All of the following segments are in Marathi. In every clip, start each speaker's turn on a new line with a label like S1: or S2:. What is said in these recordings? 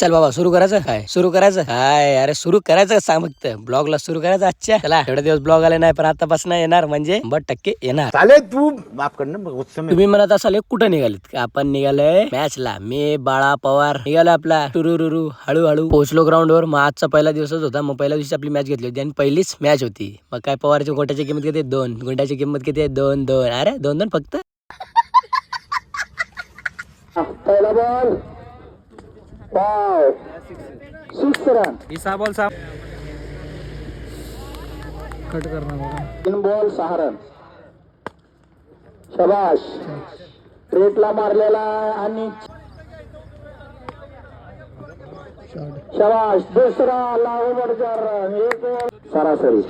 S1: चल बाबा सुरू करायचं काय अरे सुरू करायचं सांग फक्त ब्लॉगला सुरू करायचं आजच्या. चला एवढे दिवस ब्लॉग आले नाही पण आतापासून येणार म्हणजे 100% येणार.
S2: चाले तू माफ कर ना.
S1: तुम्ही म्हणत असाल कुठं निघालेत? आपण निघालोय मॅचला. मी बाळा पवार निघालो आपला टुरुरुरु हळूहळू पोहोचलो ग्राउंड वर. मग आजचा पहिला दिवसच होता. मग पहिल्या दिवशी आपली मॅच घेतली होती आणि पहिलीच मॅच होती. मग काय पवारच्या गोट्याची किंमत किती? 2. गुंड्याची किंमत किती? 2. अरे 2 फक्त.
S3: पहिला बॉल 6 रन.
S4: बॉल साहब कट करना.
S3: 3 बॉल 6 रन. शबाश. स्ट्रेटला मारलेला आणि शबाश. दुसरा लागोबरचा रन. 1 सरासरी.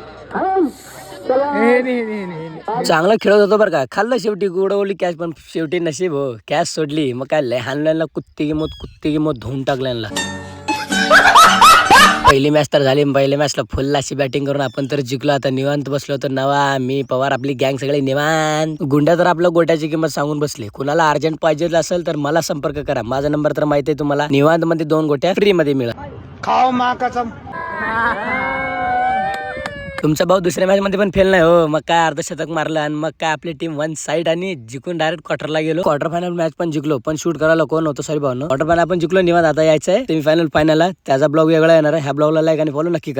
S1: चांगला खेळत होतो बरं का. खाल्लं शेवटी उडवली कॅच पण शेवटी नशीब हो कॅच सोडली. मग काय लय हाणल्याला कुत्ती किंमत धुवून टाकल्याला. पहिली मॅच तर झाली. पहिल्या मॅचला फुल अशी बॅटिंग करून आपण तर जिंकलो. आता निवांत बसलो तर नवा मी पवार आपली गँग सगळे निवांत. गुंड्या तर आपल्या गोट्याची किंमत सांगून बसले. कुणाला अर्जंट पाहिजे असेल तर मला संपर्क करा. माझा नंबर तर माहिती आहे तुम्हाला. निवांत मध्ये 2 गोट्या फ्री मध्ये मिळेल.
S2: खाओ माँ कसम.
S1: तुमचा भाऊ दुसऱ्या मॅच मध्ये पण फेल नाही हो. मग काय अर्धशतक मारलं आणि मग काय आपली टीम 1 साइड आणि जिंकून डायरेक्ट क्वार्टरला गेलो. क्वार्टर फायनल मॅच पण जिंकलो. पण शूट करायला कोण होतं? सॉरी भाऊ. क्वार्टर फायनल आपण जिंकलो. निवांत आता यायचंय सेमी फायनल फायनलला. त्याचा ब्लॉग वेगळा येणार आहे. ह्या ब्लॉगला लाईक आणि फॉलो नक्की करा.